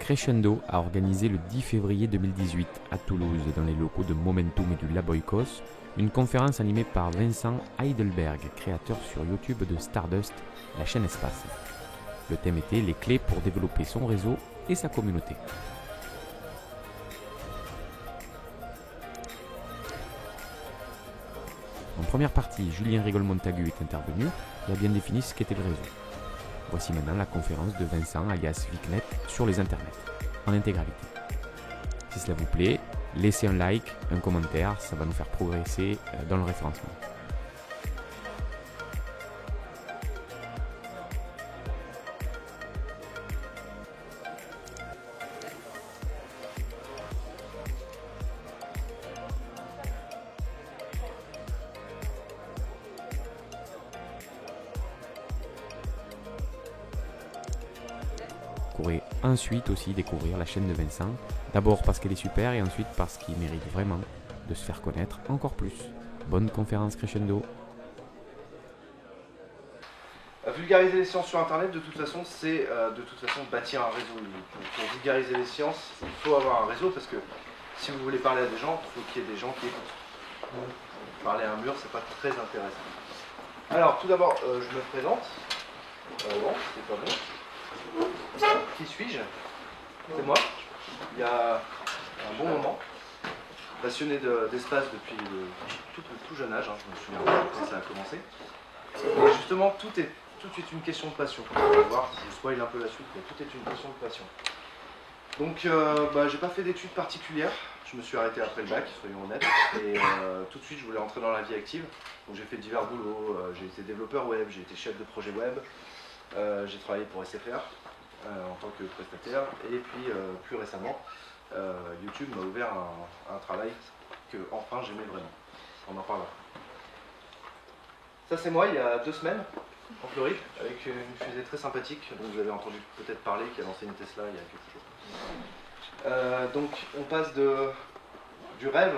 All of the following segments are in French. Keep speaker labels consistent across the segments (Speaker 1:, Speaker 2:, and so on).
Speaker 1: Crescendo a organisé le 10 février 2018 à Toulouse, dans les locaux de Momentum et du Lab Oikos, une conférence animée par Vincent Heidelberg, créateur sur YouTube de Stardust, la chaîne Espace. Le thème était les clés pour développer son réseau et sa communauté. En première partie, Julien Rigol-Montagu est intervenu et a bien défini ce qu'était le réseau. Voici maintenant la conférence de Vincent alias Vicnet sur les internets, en intégralité. Si cela vous plaît, laissez un like, un commentaire, ça va nous faire progresser dans le référencement. Vous pourrez ensuite aussi découvrir la chaîne de Vincent, d'abord parce qu'elle est super et ensuite parce qu'il mérite vraiment de se faire connaître encore plus. Bonne conférence Crescendo.
Speaker 2: Vulgariser les sciences sur internet, de toute façon, c'est bâtir un réseau. Pour vulgariser les sciences, il faut avoir un réseau parce que si vous voulez parler à des gens, il faut qu'il y ait des gens qui écoutent. Parler à un mur, c'est pas très intéressant. Alors, tout d'abord, je me présente. Bon, c'est pas bon. Qui suis-je? C'est moi. Il y a un bon moment, passionné d'espace depuis le tout jeune âge, je me souviens quand ça a commencé. Et justement, tout est une question de passion. On va voir si je spoil un peu la suite, mais tout est une question de passion. Donc, j'ai pas fait d'études particulières. Je me suis arrêté après le bac, soyons honnêtes. Et tout de suite, je voulais entrer dans la vie active. Donc, j'ai fait divers boulots. J'ai été développeur web, j'ai été chef de projet web. J'ai travaillé pour SFR en tant que prestataire. Et puis, plus récemment, YouTube m'a ouvert un travail que enfin j'aimais vraiment. On en parlera. Ça, c'est moi il y a 2 semaines en Floride avec une fusée très sympathique dont vous avez entendu peut-être parler, qui a lancé une Tesla il y a quelques jours. Donc on passe du rêve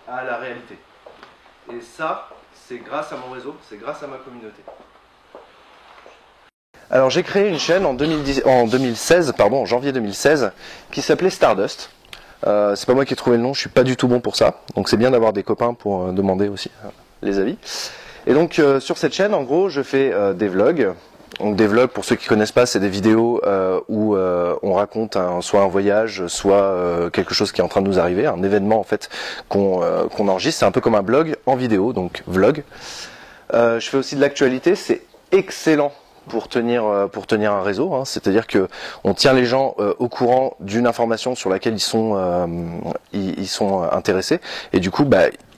Speaker 2: à la réalité. Et ça, c'est grâce à mon réseau, c'est grâce à ma communauté. Alors j'ai créé une chaîne en janvier 2016, qui s'appelait Stardust. C'est pas moi qui ai trouvé le nom, je suis pas du tout bon pour ça. Donc c'est bien d'avoir des copains pour demander aussi les avis. Et donc sur cette chaîne, en gros, je fais des vlogs. Donc des vlogs, pour ceux qui connaissent pas, c'est des vidéos où on raconte soit un voyage, soit quelque chose qui est en train de nous arriver, un événement en fait qu'on enregistre. C'est un peu comme un blog en vidéo, donc vlog. Je fais aussi de l'actualité, c'est excellent pour tenir un réseau, hein. C'est-à-dire que on tient les gens au courant d'une information sur laquelle ils sont intéressés, et du coup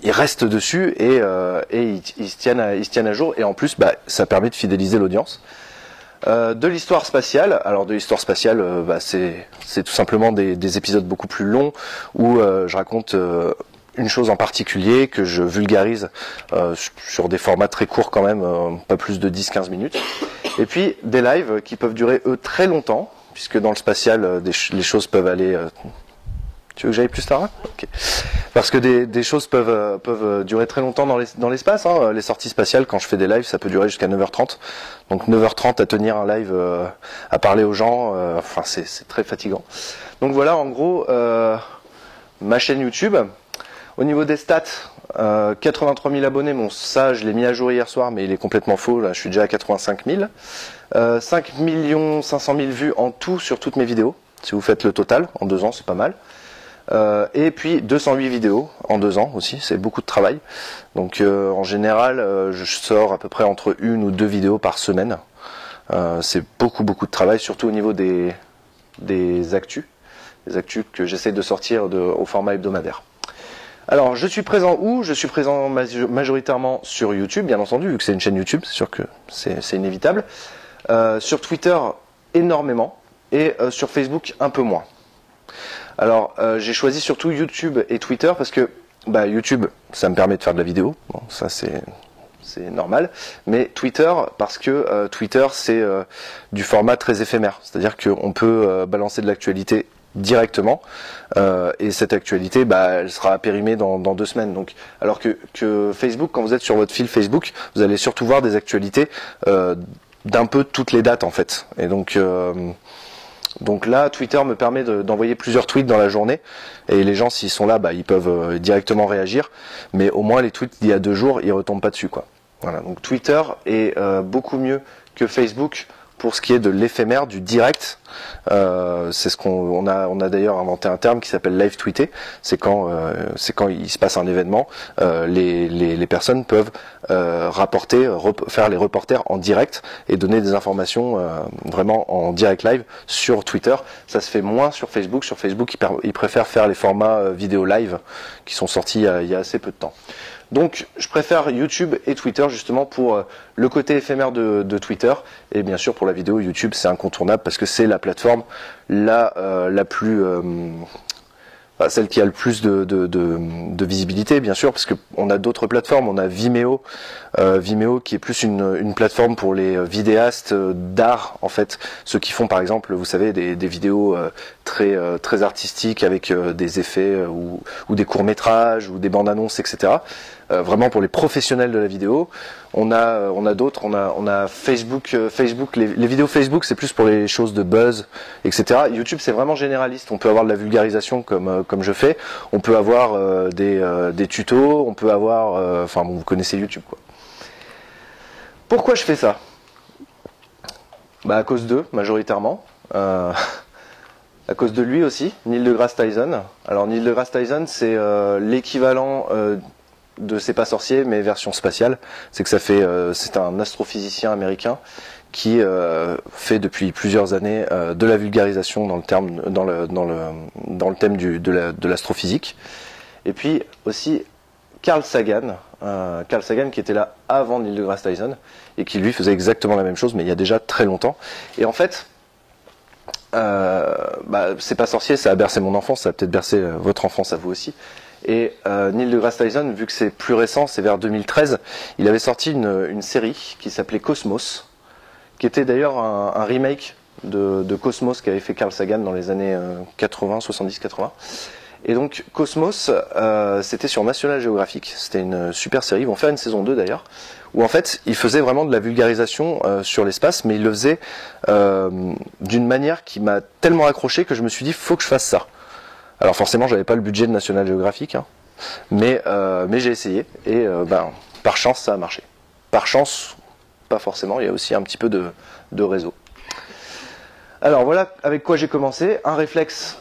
Speaker 2: ils restent dessus et ils se tiennent à jour, et en plus ça permet de fidéliser l'audience. De l'histoire spatiale, alors de l'histoire spatiale, c'est tout simplement des épisodes beaucoup plus longs où je raconte une chose en particulier, que je vulgarise sur des formats très courts quand même, pas plus de 10-15 minutes. Et puis des lives qui peuvent durer eux très longtemps, puisque dans le spatial les choses peuvent aller... Tu veux que j'aille plus tard? Okay. Parce que des choses peuvent durer très longtemps dans l'espace, hein. Les sorties spatiales, quand je fais des lives, ça peut durer jusqu'à 9h30. Donc 9h30 à tenir un live, à parler aux gens, c'est très fatigant. Donc voilà en gros ma chaîne YouTube. Au niveau des stats, 83 000 abonnés, bon ça je l'ai mis à jour hier soir, mais il est complètement faux, là je suis déjà à 85 000. 5 500 000 vues en tout sur toutes mes vidéos, si vous faites le total, en 2 ans c'est pas mal. Et puis 208 vidéos en 2 ans aussi, c'est beaucoup de travail. Donc en général, je sors à peu près entre 1 ou 2 vidéos par semaine. C'est beaucoup de travail, surtout au niveau des actus. Les actus que j'essaie de sortir au format hebdomadaire. Alors, je suis présent où? Je suis présent majoritairement sur YouTube, bien entendu, vu que c'est une chaîne YouTube, c'est sûr que c'est inévitable. Sur Twitter, énormément. Et sur Facebook, un peu moins. Alors, j'ai choisi surtout YouTube et Twitter parce que YouTube, ça me permet de faire de la vidéo. Bon, ça, c'est normal. Mais Twitter, parce que Twitter, c'est du format très éphémère. C'est-à-dire qu'on peut balancer de l'actualité directement, et cette actualité elle sera périmée dans 2 semaines. Donc, alors que Facebook, quand vous êtes sur votre fil Facebook, vous allez surtout voir des actualités d'un peu toutes les dates en fait. Et donc Donc là, Twitter me permet d'envoyer plusieurs tweets dans la journée, et les gens, s'ils sont là, ils peuvent directement réagir, mais au moins les tweets d'il y a 2 jours, ils retombent pas dessus, quoi. Voilà, donc Twitter est beaucoup mieux que Facebook pour ce qui est de l'éphémère, du direct. C'est ce qu'on a d'ailleurs inventé un terme qui s'appelle live tweeter. C'est quand il se passe un événement, les personnes peuvent rapporter, faire les reporters en direct et donner des informations vraiment en direct live sur Twitter. Ça se fait moins sur Facebook. Sur Facebook, ils préfèrent faire les formats vidéo live qui sont sortis il y a assez peu de temps. Donc je préfère YouTube et Twitter justement pour le côté éphémère de Twitter, et bien sûr pour la vidéo YouTube c'est incontournable parce que c'est la plateforme la plus celle qui a le plus de visibilité, bien sûr, parce qu'on a d'autres plateformes. On a Vimeo, Vimeo qui est plus une plateforme pour les vidéastes d'art, en fait, ceux qui font par exemple, vous savez, des vidéos très artistiques avec des effets ou des courts métrages ou des bandes annonces, etc. Vraiment pour les professionnels de la vidéo. On a d'autres, on a Facebook, les vidéos Facebook c'est plus pour les choses de buzz, etc. YouTube c'est vraiment généraliste. On peut avoir de la vulgarisation comme je fais. On peut avoir des tutos. On peut avoir, enfin bon, vous connaissez YouTube quoi. Pourquoi je fais ça? À cause d'eux majoritairement. À cause de lui aussi, Neil deGrasse Tyson. Alors Neil deGrasse Tyson c'est l'équivalent de C'est pas sorcier mais version spatiale. C'est que c'est un astrophysicien américain qui fait depuis plusieurs années de la vulgarisation dans le thème de l'astrophysique. Et puis aussi Carl Sagan qui était là avant Neil deGrasse Tyson et qui lui faisait exactement la même chose mais il y a déjà très longtemps. Et en fait C'est pas sorcier, ça a bercé mon enfance, ça a peut-être bercé votre enfance à vous aussi. Et Neil deGrasse Tyson, vu que c'est plus récent, c'est vers 2013, il avait sorti une série qui s'appelait Cosmos, qui était d'ailleurs un remake de Cosmos qu'avait fait Carl Sagan dans les années 70-80. Et donc Cosmos, c'était sur National Geographic, c'était une super série, ils vont faire une saison 2 d'ailleurs, où en fait il faisait vraiment de la vulgarisation sur l'espace, mais il le faisait d'une manière qui m'a tellement accroché que je me suis dit faut que je fasse ça. Alors forcément j'avais pas le budget de National Geographic, hein, mais j'ai essayé et par chance ça a marché. Par chance, pas forcément, il y a aussi un petit peu de réseau. Alors voilà avec quoi j'ai commencé, un réflexe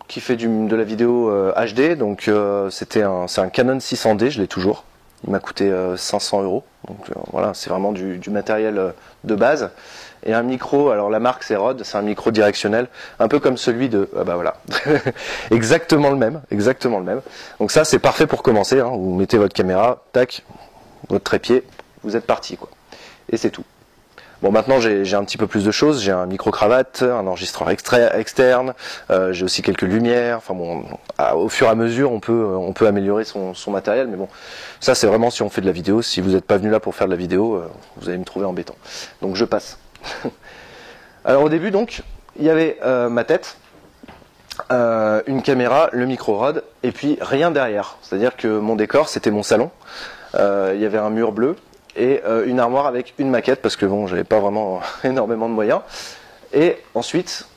Speaker 2: qui fait de la vidéo HD, donc c'est un Canon 600D, je l'ai toujours, il m'a coûté 500 €, donc voilà, c'est vraiment du matériel de base. Et un micro, alors la marque c'est Rode, c'est un micro directionnel, un peu comme celui de, voilà, exactement le même. Donc ça c'est parfait pour commencer, hein. Vous mettez votre caméra, tac, votre trépied, vous êtes parti quoi. Et c'est tout. Bon maintenant j'ai un petit peu plus de choses, j'ai un micro-cravate, un enregistreur externe, j'ai aussi quelques lumières, enfin bon, au fur et à mesure on peut améliorer son matériel, mais bon, ça c'est vraiment si on fait de la vidéo, si vous n'êtes pas venu là pour faire de la vidéo, vous allez me trouver embêtant. Donc je passe. Alors au début donc, il y avait ma tête, une caméra, le micro Rode, et puis rien derrière, c'est-à-dire que mon décor c'était mon salon, il y avait un mur bleu, et une armoire avec une maquette parce que bon j'avais pas vraiment énormément de moyens, et ensuite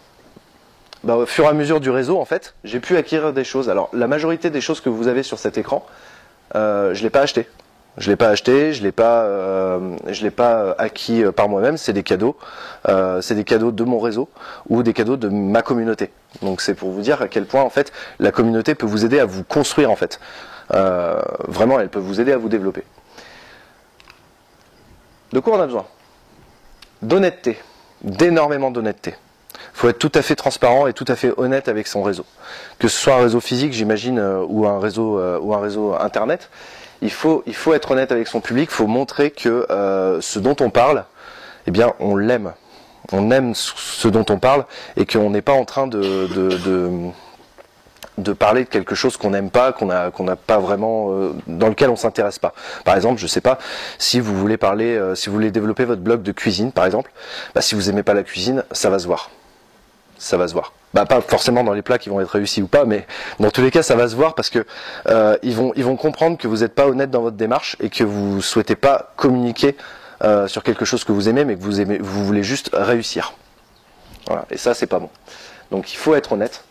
Speaker 2: au fur et à mesure du réseau en fait j'ai pu acquérir des choses. Alors la majorité des choses que vous avez sur cet écran je l'ai pas acheté, je l'ai pas acquis par moi-même, c'est des cadeaux de mon réseau ou des cadeaux de ma communauté. Donc c'est pour vous dire à quel point en fait la communauté peut vous aider à vous construire en fait, vraiment elle peut vous aider à vous développer. De quoi on a besoin? D'honnêteté, d'énormément d'honnêteté. Il faut être tout à fait transparent et tout à fait honnête avec son réseau. Que ce soit un réseau physique, j'imagine, ou un réseau internet, il faut être honnête avec son public, il faut montrer que ce dont on parle, eh bien, on l'aime. On aime ce dont on parle et qu'on n'est pas en train de parler de quelque chose qu'on n'aime pas, qu'on n'a pas vraiment, dans lequel on s'intéresse pas. Par exemple, je sais pas, si vous voulez si vous voulez développer votre blog de cuisine, par exemple, si vous aimez pas la cuisine, ça va se voir. Ça va se voir. Pas forcément dans les plats qui vont être réussis ou pas, mais dans tous les cas, ça va se voir parce que ils vont comprendre que vous n'êtes pas honnête dans votre démarche et que vous souhaitez pas communiquer sur quelque chose que vous aimez, mais que vous voulez juste réussir. Voilà. Et ça, c'est pas bon. Donc il faut être honnête.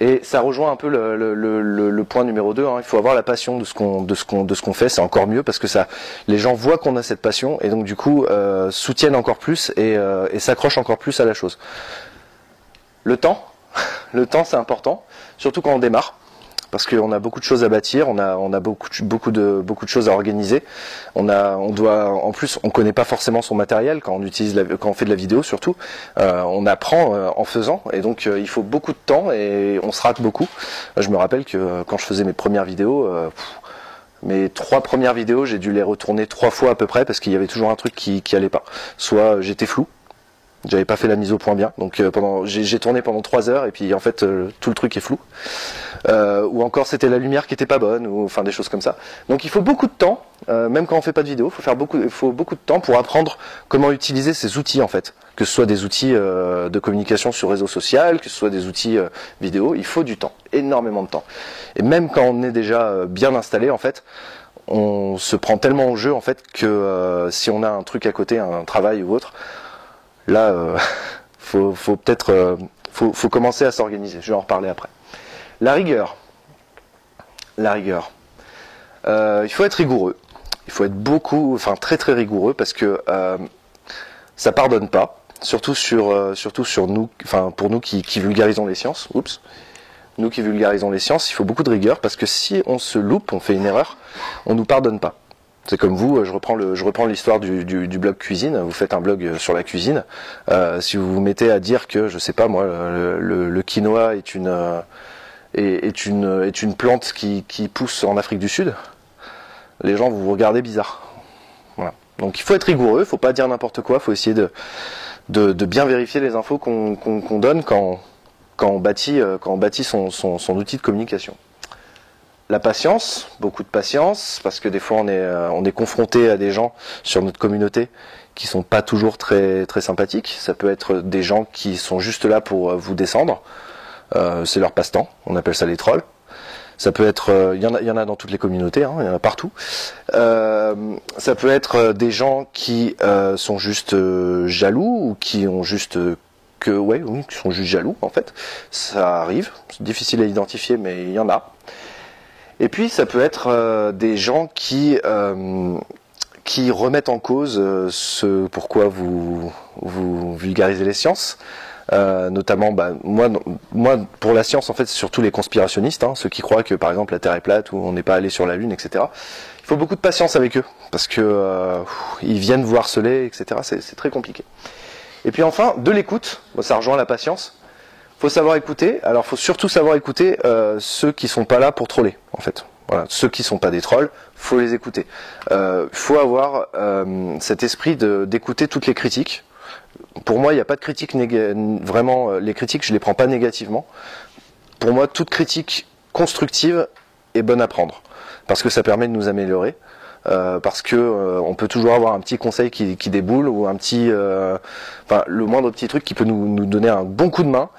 Speaker 2: Et ça rejoint un peu le point numéro 2, hein. Il faut avoir la passion de ce qu'on fait, c'est encore mieux parce que ça, les gens voient qu'on a cette passion et donc du coup soutiennent encore plus et s'accrochent encore plus à la chose. Le temps c'est important, surtout quand on démarre. Parce qu'on a beaucoup de choses à bâtir, on a beaucoup de choses à organiser. En plus, on connaît pas forcément son matériel quand on fait de la vidéo surtout. On apprend en faisant, et donc il faut beaucoup de temps et on se rate beaucoup. Je me rappelle que quand je faisais mes premières vidéos, mes 3 premières vidéos, j'ai dû les retourner 3 fois à peu près parce qu'il y avait toujours un truc qui allait pas. Soit j'étais flou. J'avais pas fait la mise au point bien, donc j'ai tourné pendant 3 heures et puis en fait tout le truc est flou. Ou encore c'était la lumière qui était pas bonne, ou enfin des choses comme ça. Donc il faut beaucoup de temps, même quand on fait pas de vidéo, il faut beaucoup de temps pour apprendre comment utiliser ces outils en fait. Que ce soit des outils de communication sur réseau social, que ce soit des outils vidéo, il faut du temps, énormément de temps. Et même quand on est déjà bien installé en fait, on se prend tellement au jeu en fait que si on a un truc à côté, un travail ou autre, là, faut commencer à s'organiser. Je vais en reparler après. La rigueur. Il faut être rigoureux. Il faut être très très rigoureux parce que ça pardonne pas. Surtout sur nous, pour nous qui vulgarisons les sciences. Nous qui vulgarisons les sciences, il faut beaucoup de rigueur parce que si on se loupe, on fait une erreur, on nous pardonne pas. C'est comme vous, je reprends l'histoire du blog cuisine. Vous faites un blog sur la cuisine. Si vous vous mettez à dire que, je sais pas moi, le quinoa est une plante qui pousse en Afrique du Sud, les gens vous regardez bizarre. Voilà. Donc il faut être rigoureux, il faut pas dire n'importe quoi, il faut essayer de bien vérifier les infos qu'on donne quand on bâtit son outil de communication. La patience, beaucoup de patience, parce que des fois on est confronté à des gens sur notre communauté qui sont pas toujours très très sympathiques. Ça peut être des gens qui sont juste là pour vous descendre. C'est leur passe-temps. On appelle ça les trolls. Ça peut être, il y en a dans toutes les communautés, hein, il y en a partout. Ça peut être des gens qui sont juste jaloux ou qui ont juste qui sont juste jaloux en fait. Ça arrive. C'est difficile à identifier, mais il y en a. Et puis ça peut être des gens qui remettent en cause ce pourquoi vous vulgarisez les sciences. Notamment, moi pour la science en fait c'est surtout les conspirationnistes, hein, ceux qui croient que par exemple la Terre est plate ou on n'est pas allé sur la Lune, etc. Il faut beaucoup de patience avec eux parce que ils viennent vous harceler, etc. C'est très compliqué. Et puis enfin de l'écoute, ça rejoint la patience. Faut savoir écouter. Alors, faut surtout savoir écouter ceux qui sont pas là pour troller, en fait. Voilà, ceux qui sont pas des trolls, faut les écouter. Faut avoir cet esprit d'écouter toutes les critiques. Pour moi, il n'y a pas de critique vraiment. Les critiques, je les prends pas négativement. Pour moi, toute critique constructive est bonne à prendre parce que ça permet de nous améliorer. Parce que on peut toujours avoir un petit conseil qui déboule ou un petit, le moindre petit truc qui peut nous donner un bon coup de main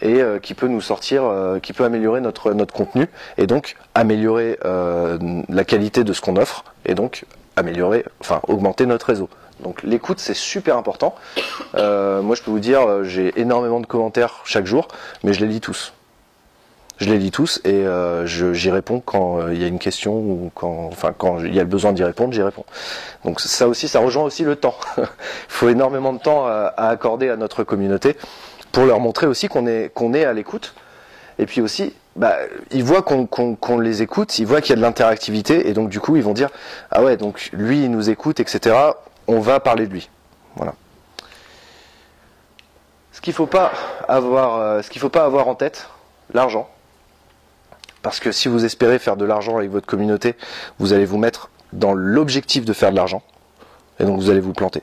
Speaker 2: et qui peut nous sortir, qui peut améliorer notre contenu et donc améliorer la qualité de ce qu'on offre et donc augmenter notre réseau. Donc l'écoute c'est super important. Moi je peux vous dire, j'ai énormément de commentaires chaque jour, mais je les lis tous. Je les lis tous et j'y réponds quand il y a une question ou quand il y a le besoin d'y répondre, j'y réponds. Donc ça aussi, ça rejoint aussi le temps. Il faut énormément de temps à accorder à notre communauté pour leur montrer aussi qu'on est à l'écoute. Et puis aussi, ils voient qu'on les écoute, ils voient qu'il y a de l'interactivité et donc du coup ils vont dire ah ouais donc lui il nous écoute, etc. On va parler de lui. Voilà. Ce qu'il faut pas avoir en tête, l'argent. Parce que si vous espérez faire de l'argent avec votre communauté, vous allez vous mettre dans l'objectif de faire de l'argent. Et donc vous allez vous planter.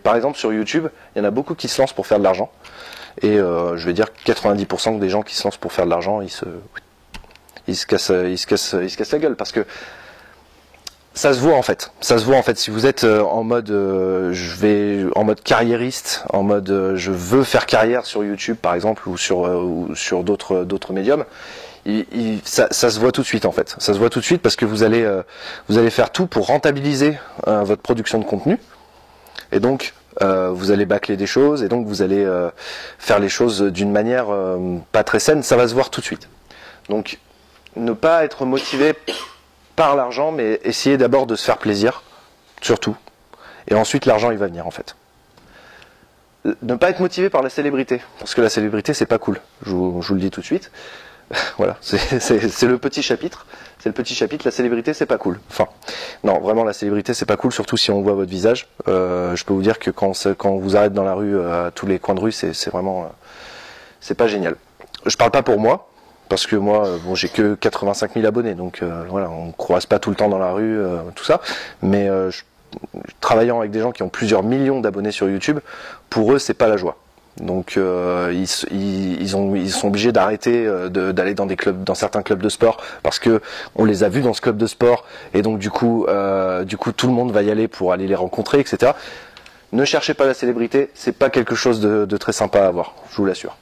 Speaker 2: Par exemple sur YouTube, il y en a beaucoup qui se lancent pour faire de l'argent. Et je vais dire 90% des gens qui se lancent pour faire de l'argent, ils se cassent la gueule. Parce que ça se voit en fait. Si vous êtes en mode carriériste, en mode je veux faire carrière sur YouTube par exemple ou sur d'autres médiums, ça se voit tout de suite en fait. Ça se voit tout de suite parce que vous allez faire tout pour rentabiliser votre production de contenu. Et donc vous allez bâcler des choses et donc vous allez faire les choses d'une manière pas très saine, ça va se voir tout de suite. Donc ne pas être motivé par l'argent, mais essayer d'abord de se faire plaisir, surtout, et ensuite l'argent il va venir en fait. Ne pas être motivé par la célébrité, parce que la célébrité c'est pas cool, je vous le dis tout de suite. Voilà, c'est le petit chapitre. C'est le petit chapitre, la célébrité c'est pas cool. Enfin, non, vraiment la célébrité c'est pas cool, surtout si on voit votre visage. Je peux vous dire que quand on vous arrête dans la rue, à tous les coins de rue, c'est vraiment, c'est pas génial. Je parle pas pour moi, parce que moi, bon, j'ai que 85 000 abonnés, donc voilà, on croise pas tout le temps dans la rue, tout ça. Mais travaillant avec des gens qui ont plusieurs millions d'abonnés sur YouTube, pour eux c'est pas la joie. Donc ils sont obligés d'arrêter d'aller dans des clubs, dans certains clubs de sport, parce que on les a vus dans ce club de sport, et donc du coup tout le monde va y aller pour aller les rencontrer, etc. Ne cherchez pas la célébrité, c'est pas quelque chose de très sympa à avoir, je vous l'assure.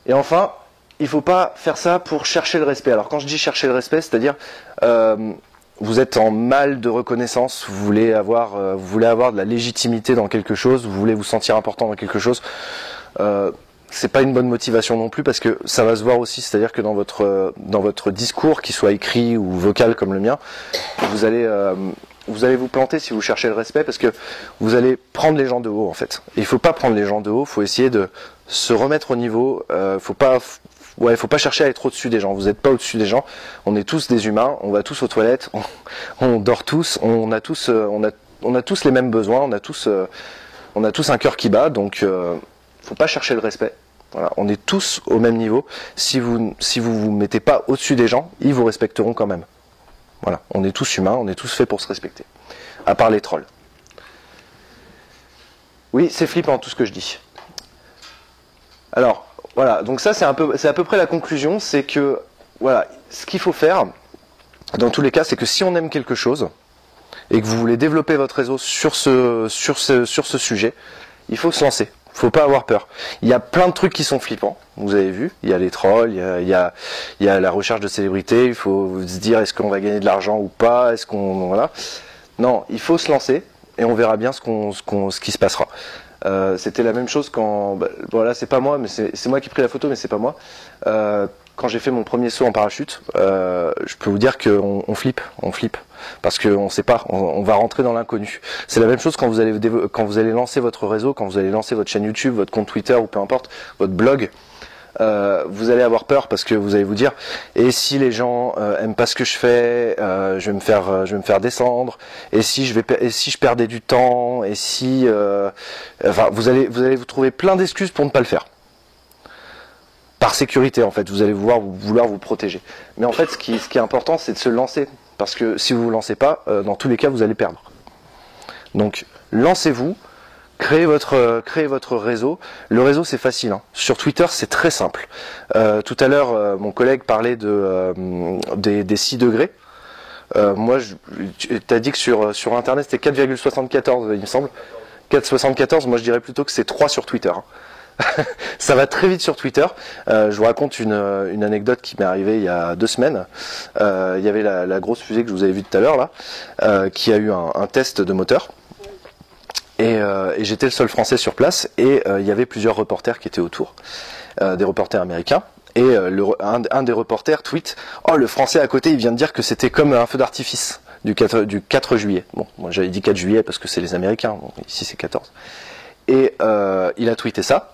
Speaker 2: Et enfin, il faut pas faire ça pour chercher le respect. Alors quand je dis chercher le respect, c'est-à-dire vous êtes en mal de reconnaissance, vous voulez avoir de la légitimité dans quelque chose, vous voulez vous sentir important dans quelque chose. C'est pas une bonne motivation non plus, parce que ça va se voir aussi, c'est-à-dire que dans votre discours, qu'il soit écrit ou vocal comme le mien, vous allez vous planter si vous cherchez le respect, parce que vous allez prendre les gens de haut en fait. Et il faut pas prendre les gens de haut, il faut essayer de se remettre au niveau. Faut pas chercher à être au-dessus des gens. Vous n'êtes pas au-dessus des gens. On est tous des humains. On va tous aux toilettes. On dort tous. On a tous les mêmes besoins. On a tous un cœur qui bat. Donc, faut pas chercher le respect. Voilà. On est tous au même niveau. Si vous vous mettez pas au-dessus des gens, ils vous respecteront quand même. Voilà. On est tous humains. On est tous faits pour se respecter. À part les trolls. Oui, c'est flippant tout ce que je dis. Alors. Voilà, donc ça c'est à peu près la conclusion, c'est que voilà, ce qu'il faut faire, dans tous les cas, c'est que si on aime quelque chose et que vous voulez développer votre réseau sur ce sujet, il faut se lancer. Il faut pas avoir peur. Il y a plein de trucs qui sont flippants, vous avez vu. Il y a les trolls, il y a la recherche de célébrité. Il faut se dire est-ce qu'on va gagner de l'argent ou pas, voilà. Non, il faut se lancer et on verra bien ce qui se passera. C'était la même chose quand, voilà, c'est pas moi, mais c'est moi qui ai pris la photo, mais c'est pas moi. Quand j'ai fait mon premier saut en parachute, je peux vous dire qu'on flippe, parce qu'on sait pas, on va rentrer dans l'inconnu. C'est la même chose quand vous allez lancer votre réseau, quand vous allez lancer votre chaîne YouTube, votre compte Twitter ou peu importe, votre blog. Vous allez avoir peur parce que vous allez vous dire et si les gens aiment pas ce que je fais, je vais me faire descendre, et si je perdais du temps, et si enfin vous allez vous trouver plein d'excuses pour ne pas le faire. Par sécurité en fait, vous allez vouloir vous protéger. Mais en fait ce qui est important, c'est de se lancer, parce que si vous vous lancez pas, dans tous les cas vous allez perdre. Donc lancez-vous. Créez votre réseau. Le réseau c'est facile. Hein. Sur Twitter c'est très simple. Tout à l'heure mon collègue parlait des 6 degrés. Moi t'as dit que sur internet c'était 4,74 il me semble. 4,74, moi je dirais plutôt que c'est 3 sur Twitter. Hein. Ça va très vite sur Twitter. Je vous raconte une anecdote qui m'est arrivée il y a 2 semaines. Il y avait la grosse fusée que je vous avais vue tout à l'heure là, qui a eu un test de moteur. Et j'étais le seul Français sur place, et il y avait plusieurs reporters qui étaient autour, des reporters américains. Et un des reporters tweet « Oh, le Français à côté, il vient de dire que c'était comme un feu d'artifice du 4 juillet. » Bon, moi j'avais dit 4 juillet parce que c'est les Américains, bon, ici c'est 14. Et il a tweeté ça,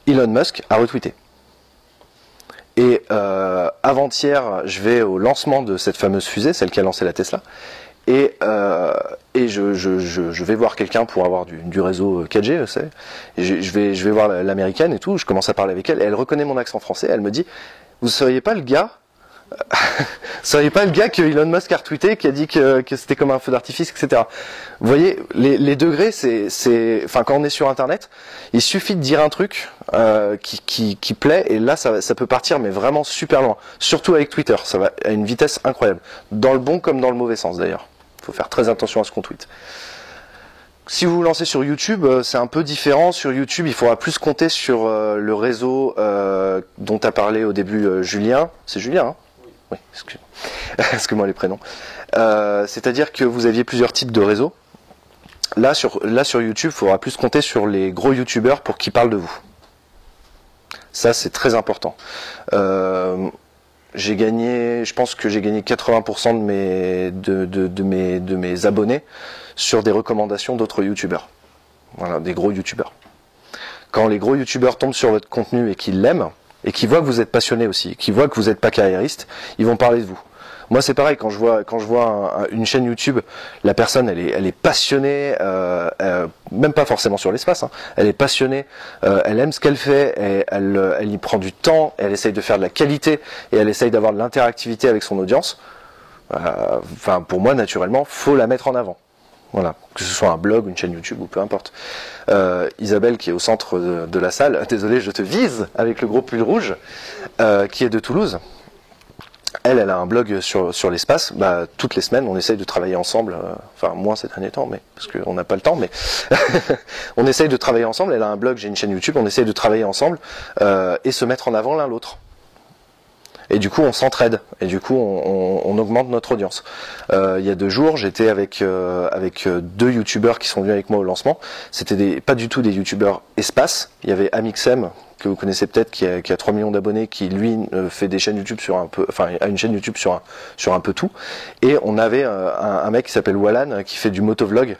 Speaker 2: Elon Musk a retweeté. Et avant-hier, je vais au lancement de cette fameuse fusée, celle qui a lancé la Tesla. Et je vais voir quelqu'un pour avoir du réseau 4G, vous savez. Et je vais voir l'américaine et tout. Je commence à parler avec elle et elle reconnaît mon accent français. Elle me dit vous seriez pas le gars que Elon Musk a retweeté, qui a dit que c'était comme un feu d'artifice, etc. Vous voyez, les degrés, enfin quand on est sur Internet, il suffit de dire un truc qui plaît, et là ça peut partir, mais vraiment super loin. Surtout avec Twitter, ça va à une vitesse incroyable, dans le bon comme dans le mauvais sens d'ailleurs. Il faut faire très attention à ce qu'on tweet. Si vous vous lancez sur YouTube, c'est un peu différent. Sur YouTube, il faudra plus compter sur le réseau dont a parlé au début Julien. C'est Julien, hein ? Oui, excuse-moi les prénoms. C'est-à-dire que vous aviez plusieurs types de réseaux. Là sur YouTube, il faudra plus compter sur les gros youtubeurs pour qu'ils parlent de vous. Ça, c'est très important. Je pense que j'ai gagné 80% de mes abonnés sur des recommandations d'autres youtubeurs. Voilà, des gros youtubeurs. Quand les gros youtubeurs tombent sur votre contenu et qu'ils l'aiment, et qu'ils voient que vous êtes passionné aussi, qu'ils voient que vous n'êtes pas carriériste, ils vont parler de vous. Moi, c'est pareil, quand je vois une chaîne YouTube, la personne, elle est passionnée, même pas forcément sur l'espace, hein, elle est passionnée, elle aime ce qu'elle fait, et elle y prend du temps, elle essaye de faire de la qualité, et elle essaye d'avoir de l'interactivité avec son audience. Enfin, pour moi, naturellement, faut la mettre en avant. Voilà, que ce soit un blog, une chaîne YouTube ou peu importe. Isabelle, qui est au centre de la salle, désolé, je te vise avec le gros pull rouge, qui est de Toulouse. Elle a un blog sur l'espace. Toutes les semaines, on essaye de travailler ensemble. Enfin, moins ces derniers temps, mais parce qu'on n'a pas le temps. Mais on essaye de travailler ensemble. Elle a un blog, j'ai une chaîne YouTube. On essaye de travailler ensemble et se mettre en avant l'un l'autre. Et du coup, on s'entraide. Et du coup, on augmente notre audience. Il y a 2 jours, j'étais avec 2 youtubeurs qui sont venus avec moi au lancement. C'était pas du tout des youtubeurs espace. Il y avait Amixem, que vous connaissez peut-être, qui a 3 millions d'abonnés, qui lui fait des chaînes YouTube a une chaîne YouTube sur un peu tout. Et on avait un mec qui s'appelle Wallan, qui fait du motovlog.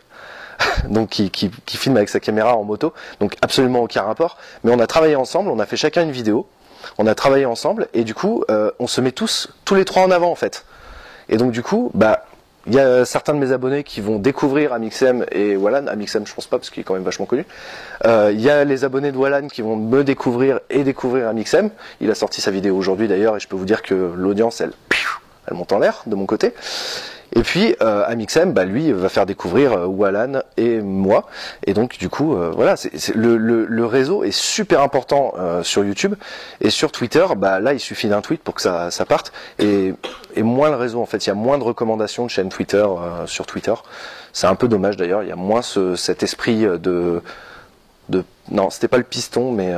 Speaker 2: Donc qui filme avec sa caméra en moto. Donc absolument aucun rapport. Mais on a travaillé ensemble, on a fait chacun une vidéo. On a travaillé ensemble et du coup, on se met tous les 3 en avant en fait. Et donc du coup, il y a certains de mes abonnés qui vont découvrir Amixem et Wallan. Amixem, je pense pas parce qu'il est quand même vachement connu. Il y a les abonnés de Wallan qui vont me découvrir et découvrir Amixem. Il a sorti sa vidéo aujourd'hui d'ailleurs et je peux vous dire que l'audience, elle monte en l'air de mon côté. Et puis Amixem, lui, va faire découvrir Wallan et moi. Et donc du coup, voilà, le réseau est super important sur YouTube et sur Twitter. Là, il suffit d'un tweet pour que ça parte. Et moins le réseau, en fait, il y a moins de recommandations de chaînes Twitter sur Twitter. C'est un peu dommage d'ailleurs. Il y a moins cet esprit de non, c'était pas le piston, mais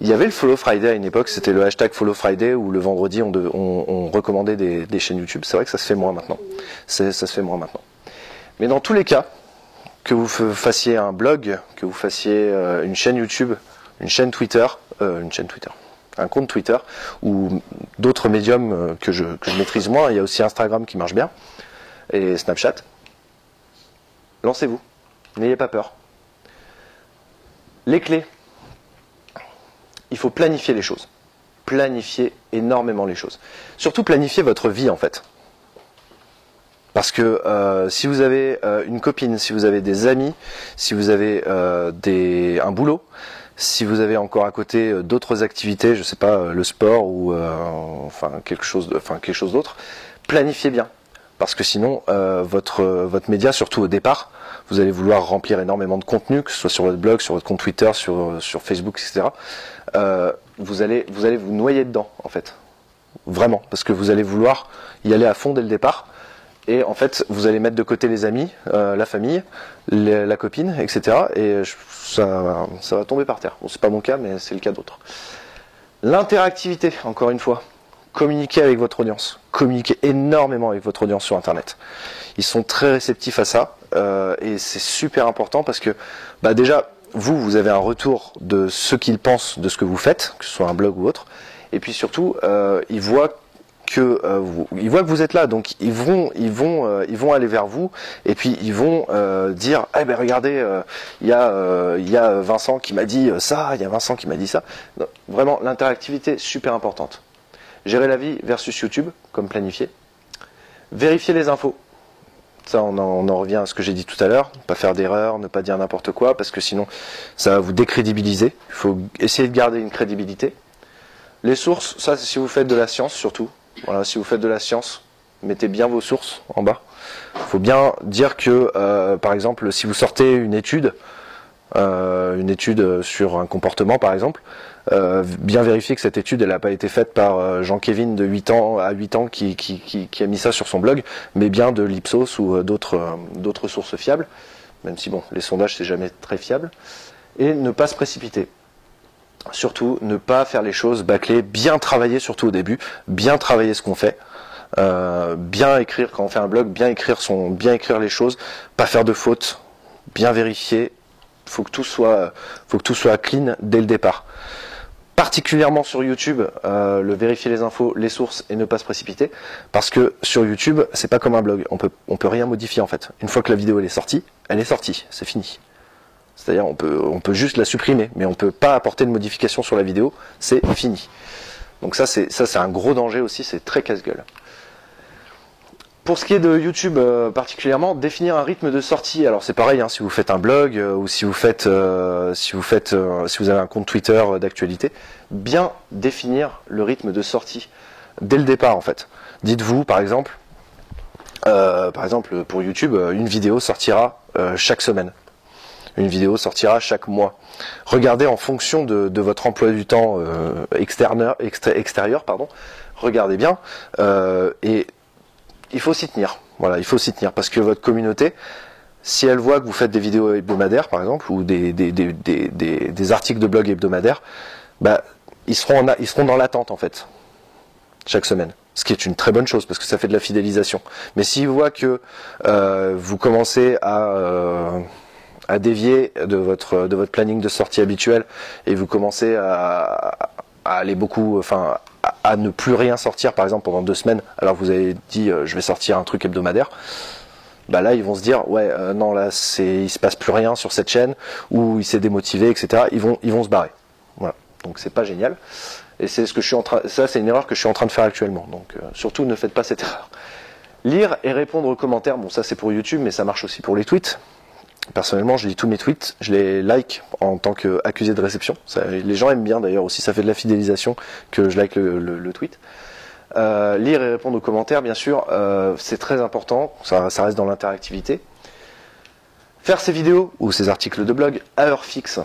Speaker 2: il y avait le Follow Friday à une époque, c'était le hashtag Follow Friday où le vendredi on recommandait des chaînes YouTube. C'est vrai que ça se fait moins maintenant. Ça se fait moins maintenant. Mais dans tous les cas, que vous fassiez un blog, que vous fassiez une chaîne YouTube, une chaîne Twitter, un compte Twitter ou d'autres médiums que je maîtrise moins, il y a aussi Instagram qui marche bien et Snapchat. Lancez-vous, n'ayez pas peur. Les clés. Il faut planifier les choses. Planifier énormément les choses. Surtout planifier votre vie en fait. Parce que si vous avez une copine, si vous avez des amis, si vous avez un boulot, si vous avez encore à côté d'autres activités, je sais pas, le sport ou quelque chose d'autre, planifiez bien. Parce que sinon, votre média, surtout au départ, vous allez vouloir remplir énormément de contenu, que ce soit sur votre blog, sur votre compte Twitter, sur Facebook, etc. Vous allez vous noyer dedans, en fait. Vraiment, parce que vous allez vouloir y aller à fond dès le départ. Et en fait, vous allez mettre de côté les amis, la famille, la copine, etc. Et ça va tomber par terre. Bon, c'est pas mon cas, mais c'est le cas d'autres. L'interactivité, encore une fois. Communiquez avec votre audience. Communiquez énormément avec votre audience sur Internet. Ils sont très réceptifs à ça. Et c'est super important parce que, déjà, vous avez un retour de ce qu'ils pensent de ce que vous faites, que ce soit un blog ou autre. Et puis surtout, ils voient que vous êtes là, donc ils vont aller vers vous et puis ils vont dire regardez, il y a Vincent qui m'a dit ça, il y a Vincent qui m'a dit ça. Non, vraiment, l'interactivité super importante. Gérer la vie versus YouTube, comme planifié. Vérifier les infos. Ça, on en revient à ce que j'ai dit tout à l'heure. Pas faire d'erreur, ne pas dire n'importe quoi, parce que sinon, ça va vous décrédibiliser. Il faut essayer de garder une crédibilité. Les sources, ça, c'est si vous faites de la science, surtout. Voilà, si vous faites de la science, mettez bien vos sources en bas. Il faut bien dire que, par exemple, si vous sortez une étude sur un comportement, par exemple, bien vérifier que cette étude elle n'a pas été faite par Jean-Kévin de 8 ans à 8 ans qui a mis ça sur son blog, mais bien de l'Ipsos ou d'autres sources fiables, même si bon, les sondages c'est jamais très fiable, et ne pas se précipiter. Surtout, ne pas faire les choses bâclées, bien travailler surtout au début, bien travailler ce qu'on fait, Bien écrire quand on fait un blog, bien écrire les choses, pas faire de fautes, bien vérifier. Faut que tout soit clean dès le départ. Particulièrement sur YouTube, le vérifier les infos, les sources et ne pas se précipiter, parce que sur YouTube, c'est pas comme un blog. On peut rien modifier en fait. Une fois que la vidéo elle est sortie, c'est fini. C'est-à-dire on peut juste la supprimer, mais on peut pas apporter de modification sur la vidéo, c'est fini. Donc ça c'est un gros danger aussi, c'est très casse-gueule. Pour ce qui est de YouTube particulièrement, définir un rythme de sortie. Alors c'est pareil, hein, si vous faites un blog ou si vous avez un compte Twitter d'actualité, bien définir le rythme de sortie dès le départ en fait. Dites-vous par exemple pour YouTube, une vidéo sortira chaque semaine. Une vidéo sortira chaque mois. Regardez en fonction de votre emploi du temps extérieur, regardez bien et il faut s'y tenir. Voilà, il faut s'y tenir parce que votre communauté, si elle voit que vous faites des vidéos hebdomadaires par exemple ou des articles de blog hebdomadaires, bah ils seront dans l'attente en fait chaque semaine. Ce qui est une très bonne chose parce que ça fait de la fidélisation. Mais s'ils voient que vous commencez à dévier de votre planning de sortie habituel et vous commencez à aller beaucoup, à ne plus rien sortir par exemple pendant 2 semaines, alors vous avez dit je vais sortir un truc hebdomadaire, bah là ils vont se dire ouais non là il se passe plus rien sur cette chaîne ou il s'est démotivé, etc. Ils vont se barrer. Voilà, donc c'est pas génial et c'est une erreur que je suis en train de faire actuellement. Donc surtout ne faites pas cette erreur. Lire et répondre aux commentaires, bon ça c'est pour YouTube mais ça marche aussi pour les tweets. Personnellement, je lis tous mes tweets, je les like en tant qu'accusé de réception. Les gens aiment bien d'ailleurs aussi, ça fait de la fidélisation que je like le tweet. Lire et répondre aux commentaires, bien sûr, c'est très important, ça reste dans l'interactivité. Faire ses vidéos ou ses articles de blog à heure fixe.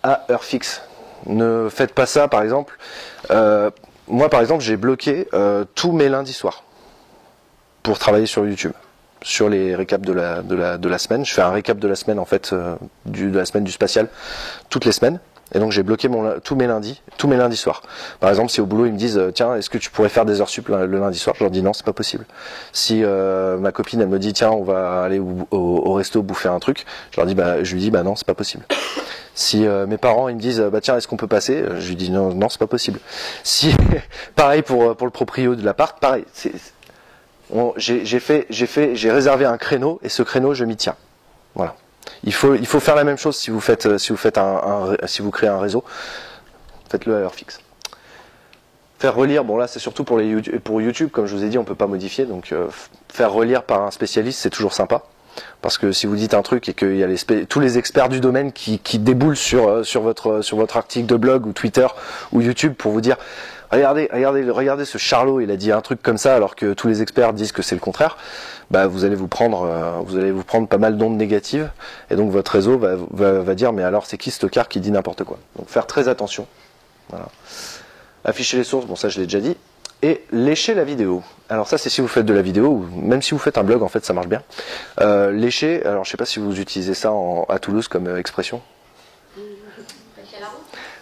Speaker 2: À heure fixe. Ne faites pas ça, par exemple. Moi, par exemple, j'ai bloqué tous mes lundis soirs pour travailler sur YouTube. Sur les récaps de la semaine. Je fais un récap de la semaine en fait, de la semaine du spatial, toutes les semaines. Et donc j'ai bloqué tous mes lundis soirs. Par exemple, si au boulot ils me disent tiens, est-ce que tu pourrais faire des heures sup le lundi soir, je leur dis non, c'est pas possible. Si ma copine elle me dit tiens, on va aller au resto bouffer un truc, je lui dis non, c'est pas possible. Si mes parents ils me disent tiens, est-ce qu'on peut passer, je lui dis non, c'est pas possible. Si pareil pour le proprio de l'appart, pareil, j'ai réservé un créneau et ce créneau je m'y tiens. Voilà. Il faut faire la même chose si vous créez un réseau, faites-le à heure fixe. Faire relire, bon là c'est surtout pour YouTube, comme je vous ai dit on peut pas modifier, donc faire relire par un spécialiste c'est toujours sympa. Parce que si vous dites un truc et qu'il y a tous les experts du domaine qui déboulent sur votre article de blog ou Twitter ou YouTube pour vous dire regardez ce Charlot, il a dit un truc comme ça alors que tous les experts disent que c'est le contraire, bah vous allez vous prendre pas mal d'ondes négatives et donc votre réseau va dire mais alors c'est qui ce tocard qui dit n'importe quoi. Donc faire très attention. Voilà. Afficher les sources, bon ça je l'ai déjà dit. Et lécher la vidéo. Alors ça c'est si vous faites de la vidéo, ou même si vous faites un blog en fait ça marche bien. Lécher, alors je sais pas si vous utilisez ça à Toulouse comme expression.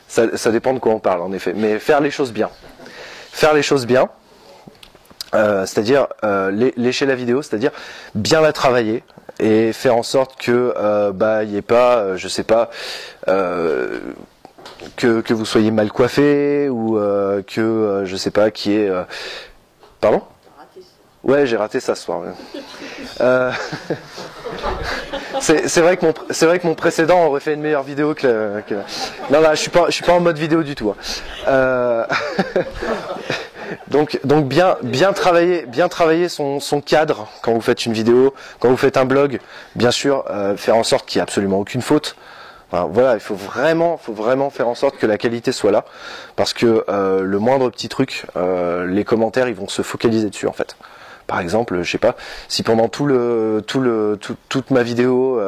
Speaker 2: Ça dépend de quoi on parle en effet, mais faire les choses bien. Faire les choses bien, c'est-à-dire lécher la vidéo, c'est-à-dire bien la travailler et faire en sorte que il n'y ait pas, je sais pas, que vous soyez mal coiffé ou je sais pas qui est. Pardon ? Ouais, j'ai raté ça ce soir. C'est vrai que mon précédent aurait fait une meilleure vidéo que. Non là, je suis pas en mode vidéo du tout. Hein. Donc bien travailler son cadre quand vous faites une vidéo, quand vous faites un blog, bien sûr faire en sorte qu'il n'y ait absolument aucune faute. Enfin, voilà, il faut vraiment faire en sorte que la qualité soit là, parce que le moindre petit truc, les commentaires ils vont se focaliser dessus en fait. Par exemple, je sais pas, si pendant toute ma vidéo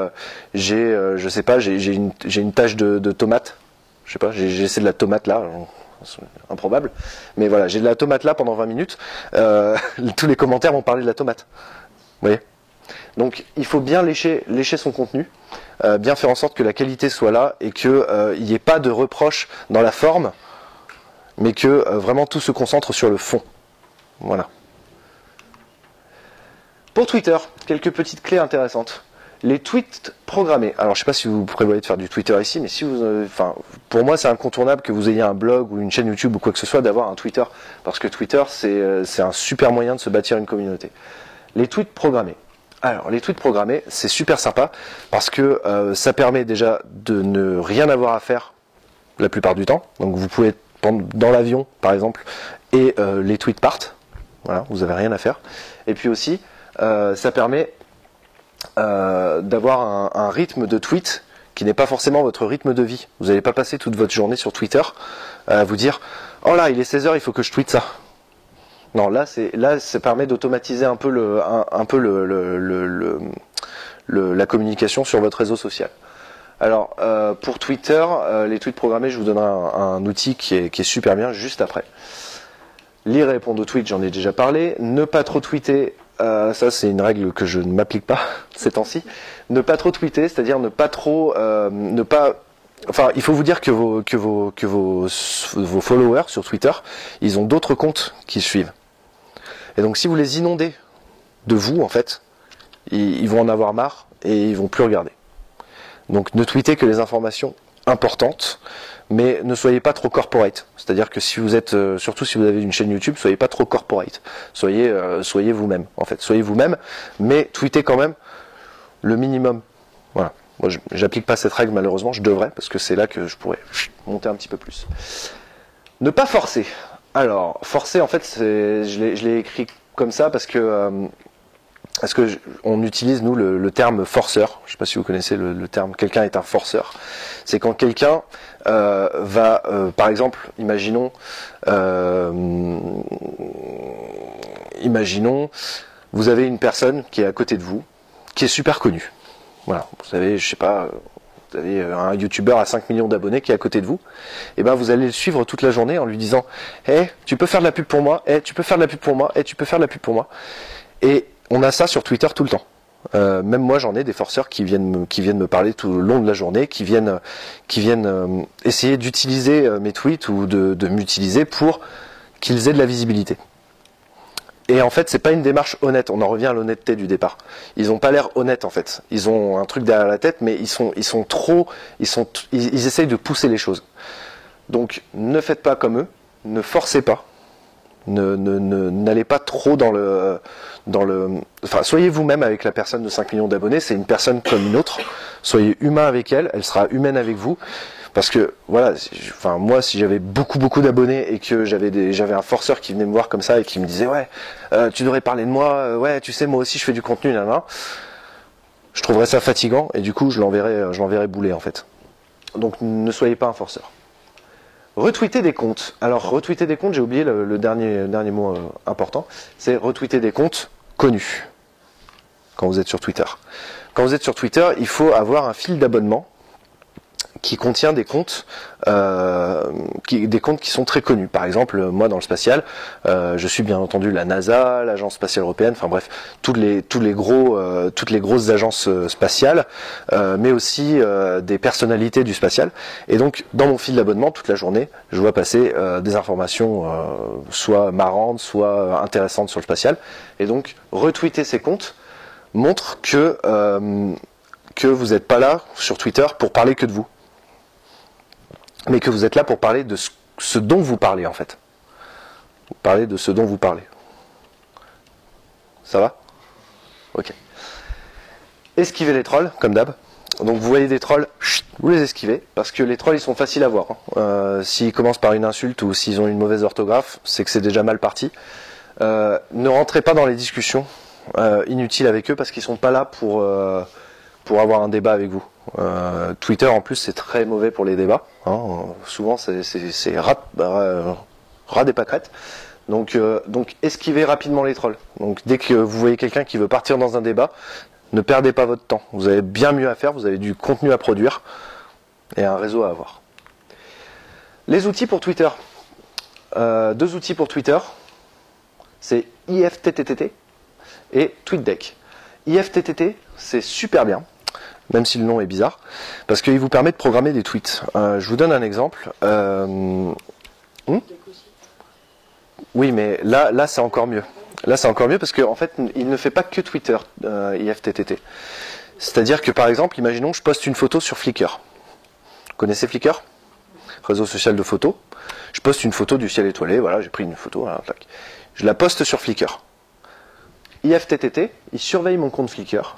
Speaker 2: j'ai une tache de tomate, je sais pas, j'ai laissé de la tomate là, c'est improbable, mais voilà, j'ai de la tomate là pendant 20 minutes, tous les commentaires vont parler de la tomate. Vous voyez ? Donc il faut bien lécher son contenu, bien faire en sorte que la qualité soit là et qu'il n'y ait pas de reproches dans la forme, mais que vraiment tout se concentre sur le fond. Voilà. Pour Twitter, quelques petites clés intéressantes. Les tweets programmés. Alors, je ne sais pas si vous prévoyez de faire du Twitter ici, mais si vous, pour moi, c'est incontournable que vous ayez un blog ou une chaîne YouTube ou quoi que ce soit, d'avoir un Twitter, parce que Twitter, c'est un super moyen de se bâtir une communauté. Les tweets programmés. Alors, les tweets programmés, c'est super sympa, parce que ça permet déjà de ne rien avoir à faire la plupart du temps. Donc, vous pouvez être dans l'avion, par exemple, et les tweets partent. Voilà, vous n'avez rien à faire. Et puis aussi, ça permet d'avoir un rythme de tweet qui n'est pas forcément votre rythme de vie. Vous n'allez pas passer toute votre journée sur Twitter à vous dire « Oh là, il est 16h, il faut que je tweete ça ». Non, là, ça permet d'automatiser un peu la communication sur votre réseau social. Alors, pour Twitter, les tweets programmés, je vous donnerai un outil qui est super bien juste après. Lire et répondre aux tweets, j'en ai déjà parlé. Ne pas trop tweeter. Ça, c'est une règle que je ne m'applique pas ces temps-ci. Ne pas trop tweeter, c'est-à-dire ne pas trop, Enfin, il faut vous dire que vos followers sur Twitter, ils ont d'autres comptes qui suivent. Et donc, si vous les inondez de vous, en fait, ils vont en avoir marre et ils vont plus regarder. Donc, ne tweetez que les informations importantes, mais ne soyez pas trop corporate. C'est-à-dire que si vous êtes, surtout si vous avez une chaîne YouTube, soyez pas trop corporate. Soyez vous-même, en fait. Soyez vous-même, mais tweetez quand même le minimum. Voilà. Moi, j'applique pas cette règle, malheureusement. Je devrais, parce que c'est là que je pourrais monter un petit peu plus. Ne pas forcer. Alors, forcer, en fait, je l'ai écrit comme ça parce que on utilise, nous, le terme forceur. Je ne sais pas si vous connaissez le terme. Quelqu'un est un forceur. C'est quand quelqu'un va, par exemple, imaginons, vous avez une personne qui est à côté de vous, qui est super connue. Voilà, vous savez, je sais pas, vous avez un youtubeur à 5 millions d'abonnés qui est à côté de vous, et ben vous allez le suivre toute la journée en lui disant « Hey, tu peux faire de la pub pour moi, hey, tu peux faire de la pub pour moi, hey, tu peux faire de la pub pour moi ». Et on a ça sur Twitter tout le temps. Même moi, j'en ai des forceurs qui viennent me parler tout le long de la journée, qui viennent essayer d'utiliser mes tweets ou de m'utiliser pour qu'ils aient de la visibilité. Et en fait, c'est pas une démarche honnête. On en revient à l'honnêteté du départ. Ils ont pas l'air honnêtes en fait. Ils ont un truc derrière la tête, mais ils essayent de pousser les choses. Donc, ne faites pas comme eux. Ne forcez pas. N'allez pas trop enfin, soyez vous-même avec la personne de 5 millions d'abonnés. C'est une personne comme une autre. Soyez humain avec elle. Elle sera humaine avec vous. Parce que voilà, enfin moi si j'avais beaucoup d'abonnés et que j'avais un forceur qui venait me voir comme ça et qui me disait ouais tu devrais parler de moi, ouais tu sais moi aussi je fais du contenu là, je trouverais ça fatigant et du coup je l'enverrais bouler en fait. Donc ne soyez pas un forceur. Retweeter des comptes. Alors retweeter des comptes, j'ai oublié le dernier mot important, c'est retweeter des comptes connus. Quand vous êtes sur Twitter. Quand vous êtes sur Twitter, il faut avoir un fil d'abonnement qui contient des comptes qui sont très connus. Par exemple, moi dans le spatial, je suis bien entendu la NASA, l'Agence spatiale européenne, enfin bref, toutes les grosses agences spatiales, mais aussi des personnalités du spatial. Et donc, dans mon fil d'abonnement, toute la journée, je vois passer des informations soit marrantes, soit intéressantes sur le spatial. Et donc, retweeter ces comptes montre que vous n'êtes pas là sur Twitter pour parler que de vous, mais que vous êtes là pour parler de ce dont vous parlez en fait. Vous parlez de ce dont vous parlez. Ça va ? Ok. Esquivez les trolls, comme d'hab. Donc vous voyez des trolls, vous les esquivez, parce que les trolls ils sont faciles à voir. S'ils commencent par une insulte ou s'ils ont une mauvaise orthographe, c'est que c'est déjà mal parti. Ne rentrez pas dans les discussions inutiles avec eux parce qu'ils sont pas là pour avoir un débat avec vous. Twitter en plus c'est très mauvais pour les débats. Souvent c'est ras des pâquerettes. Donc esquivez rapidement les trolls. Donc dès que vous voyez quelqu'un qui veut partir dans un débat, ne perdez pas votre temps. Vous avez bien mieux à faire, vous avez du contenu à produire et un réseau à avoir. Les outils pour Twitter. 2 outils pour Twitter. C'est IFTTT et TweetDeck. IFTTT, c'est super bien, même si le nom est bizarre, parce qu'il vous permet de programmer des tweets. Je vous donne un exemple. Oui, mais là c'est encore mieux. Là, c'est encore mieux parce qu'en fait, il ne fait pas que Twitter, IFTTT. C'est-à-dire que, par exemple, imaginons que je poste une photo sur Flickr. Vous connaissez Flickr? Réseau social de photos. Je poste une photo du ciel étoilé, voilà, j'ai pris une photo, voilà, tac. Je la poste sur Flickr. IFTTT, il surveille mon compte Flickr.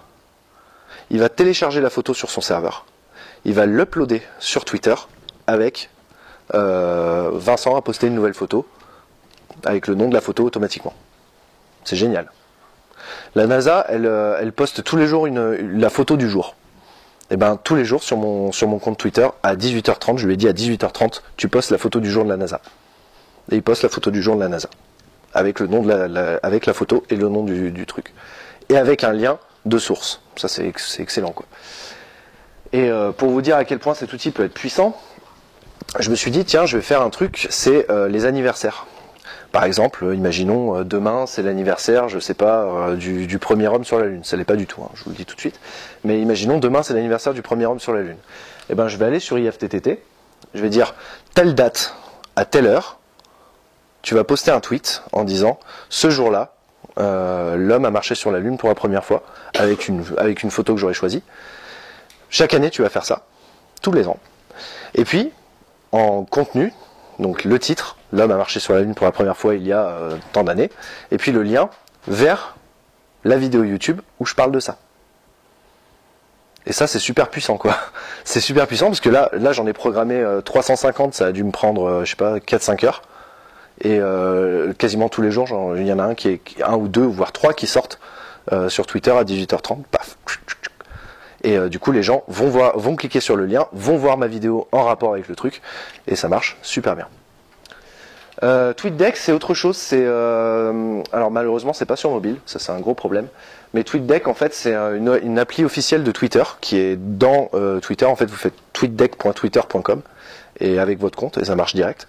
Speaker 2: Il va télécharger la photo sur son serveur. Il va l'uploader sur Twitter avec Vincent a posté une nouvelle photo avec le nom de la photo automatiquement. C'est génial. La NASA, elle poste tous les jours la photo du jour. Et ben tous les jours sur mon compte Twitter à 18h30, je lui ai dit à 18h30, tu postes la photo du jour de la NASA. Et il poste la photo du jour de la NASA avec le nom avec la photo et le nom du truc et avec un lien de source. Ça c'est excellent quoi. Et pour vous dire à quel point cet outil peut être puissant, je me suis dit tiens je vais faire un truc, c'est les anniversaires. Par exemple, imaginons demain c'est l'anniversaire, je sais pas, du premier homme sur la Lune. Ça l'est pas du tout, hein, je vous le dis tout de suite. Mais imaginons demain c'est l'anniversaire du premier homme sur la Lune. Et ben je vais aller sur IFTTT, je vais dire telle date à telle heure, tu vas poster un tweet en disant ce jour-là, l'homme a marché sur la Lune pour la première fois avec une photo que j'aurais choisie. Chaque année tu vas faire ça, tous les ans. Et puis en contenu, donc le titre, l'homme a marché sur la Lune pour la première fois il y a tant d'années, et puis le lien vers la vidéo YouTube où je parle de ça. Et ça c'est super puissant quoi. C'est super puissant parce que là j'en ai programmé 350, ça a dû me prendre je sais pas 4-5 heures. Et quasiment tous les jours, il y en a un ou deux, voire trois qui sortent sur Twitter à 18h30, paf. Et du coup les gens vont cliquer sur le lien, vont voir ma vidéo en rapport avec le truc, et ça marche super bien. TweetDeck c'est autre chose, alors malheureusement c'est pas sur mobile, ça c'est un gros problème, mais TweetDeck en fait c'est une appli officielle de Twitter qui est dans Twitter. En fait vous faites tweetdeck.twitter.com et avec votre compte et ça marche direct.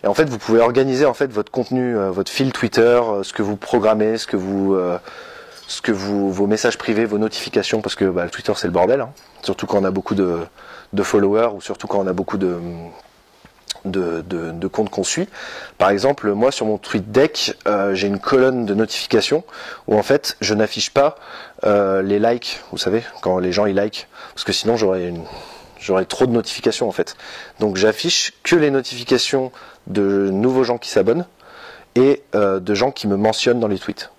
Speaker 2: Et en fait vous pouvez organiser en fait votre contenu, votre fil Twitter, ce que vous programmez, vos messages privés, vos notifications, parce que le Twitter c'est le bordel, hein. Surtout quand on a beaucoup de followers ou surtout quand on a beaucoup de comptes qu'on suit. Par exemple, moi sur mon TweetDeck, j'ai une colonne de notifications où en fait je n'affiche pas les likes, vous savez, quand les gens ils like, parce que sinon j'aurais trop de notifications en fait. Donc j'affiche que les notifications de nouveaux gens qui s'abonnent et de gens qui me mentionnent dans les tweets.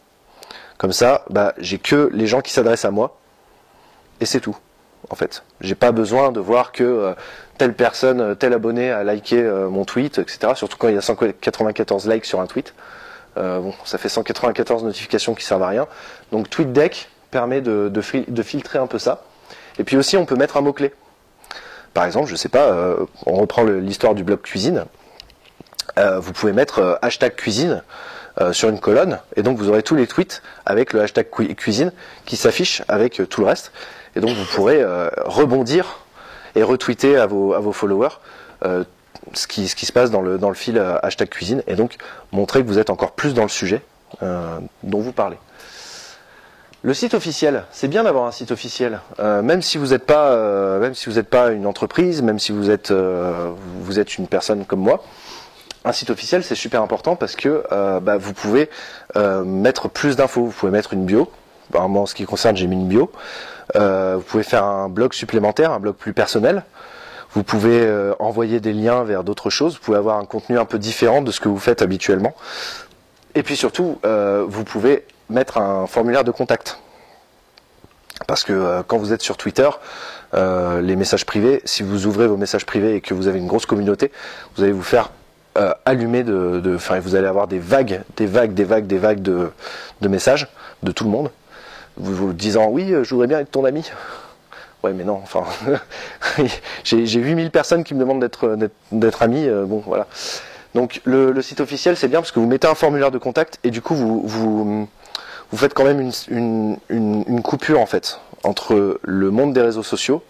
Speaker 2: Comme ça, j'ai que les gens qui s'adressent à moi et c'est tout. En fait, j'ai pas besoin de voir que telle personne, tel abonné a liké mon tweet, etc. Surtout quand il y a 194 likes sur un tweet. Ça fait 194 notifications qui servent à rien. Donc TweetDeck permet de filtrer un peu ça. Et puis aussi, on peut mettre un mot-clé. Par exemple, je sais pas, on reprend l'histoire du blog cuisine. Vous pouvez mettre hashtag cuisine sur une colonne, et donc vous aurez tous les tweets avec le hashtag cuisine qui s'affiche avec tout le reste. Et donc vous pourrez rebondir et retweeter à vos followers ce qui se passe dans le fil hashtag cuisine, et donc montrer que vous êtes encore plus dans le sujet dont vous parlez. Le site officiel, c'est bien d'avoir un site officiel, même si vous n'êtes pas une entreprise, même si vous êtes une personne comme moi. Un site officiel c'est super important parce que vous pouvez mettre plus d'infos, vous pouvez mettre une bio. Moi en ce qui concerne j'ai mis une bio. Vous pouvez faire un blog supplémentaire, un blog plus personnel. Vous pouvez envoyer des liens vers d'autres choses. Vous pouvez avoir un contenu un peu différent de ce que vous faites habituellement. Et puis surtout, vous pouvez mettre un formulaire de contact. Parce que quand vous êtes sur Twitter, les messages privés, si vous ouvrez vos messages privés et que vous avez une grosse communauté, vous allez vous faire allumer vous allez avoir des vagues de messages de tout le monde. Vous disant oui je voudrais bien être ton ami. Ouais mais non, enfin j'ai 8000 personnes qui me demandent d'être ami, bon voilà. Donc le site officiel c'est bien parce que vous mettez un formulaire de contact et du coup vous faites quand même une coupure en fait entre le monde des réseaux sociaux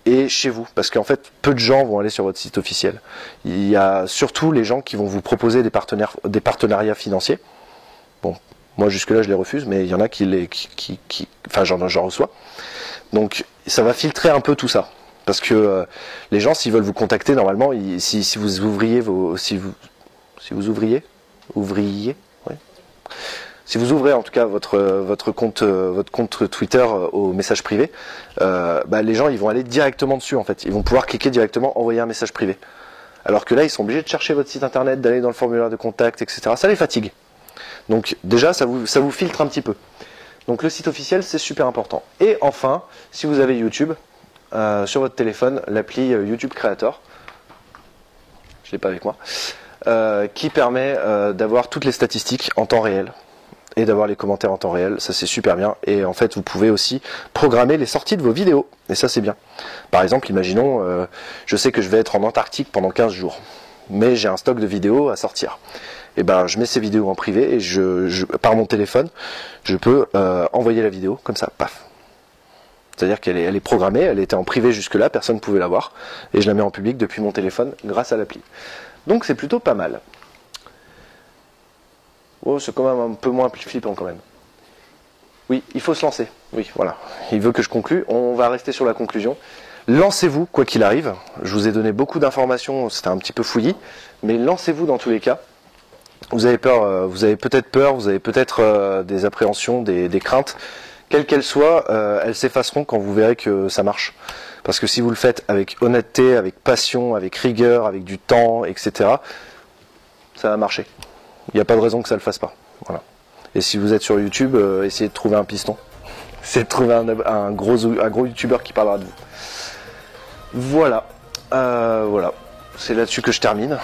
Speaker 2: et chez vous, parce qu'en fait peu de gens vont aller sur votre site officiel. Il y a surtout les gens qui vont vous proposer des partenariats financiers. Bon, moi jusque là je les refuse, mais il y en a j'en reçois. Donc ça va filtrer un peu tout ça, parce que les gens s'ils veulent vous contacter normalement, si vous ouvriez si vous ouvrez en tout cas votre compte Twitter au message privé, les gens ils vont aller directement dessus en fait. Ils vont pouvoir cliquer directement, envoyer un message privé. Alors que là, ils sont obligés de chercher votre site internet, d'aller dans le formulaire de contact, etc. Ça les fatigue. Donc déjà, ça vous filtre un petit peu. Donc le site officiel, c'est super important. Et enfin, si vous avez YouTube, sur votre téléphone, l'appli YouTube Creator, je ne l'ai pas avec moi, qui permet d'avoir toutes les statistiques en temps réel et d'avoir les commentaires en temps réel. Ça, c'est super bien. Et en fait, vous pouvez aussi programmer les sorties de vos vidéos. Et ça, c'est bien. Par exemple, imaginons, je sais que je vais être en Antarctique pendant 15 jours, mais j'ai un stock de vidéos à sortir. Et ben, je mets ces vidéos en privé et par mon téléphone, je peux envoyer la vidéo comme ça, paf. C'est-à-dire qu'elle est programmée, elle était en privé jusque-là, personne ne pouvait la voir, et je la mets en public depuis mon téléphone grâce à l'appli. Donc c'est plutôt pas mal. Oh, c'est quand même un peu moins flippant quand même. Oui, il faut se lancer. Oui, voilà. Il veut que je conclue. On va rester sur la conclusion. Lancez-vous, quoi qu'il arrive. Je vous ai donné beaucoup d'informations, c'était un petit peu fouillis, mais lancez-vous dans tous les cas. Vous avez peur, vous avez peut-être des appréhensions, des craintes. Quelles qu'elles soient, elles s'effaceront quand vous verrez que ça marche. Parce que si vous le faites avec honnêteté, avec passion, avec rigueur, avec du temps, etc., ça va marcher. Il n'y a pas de raison que ça ne le fasse pas. Voilà. Et si vous êtes sur YouTube, essayez de trouver un piston. Essayez de trouver un gros YouTuber qui parlera de vous. Voilà. Voilà. C'est là-dessus que je termine.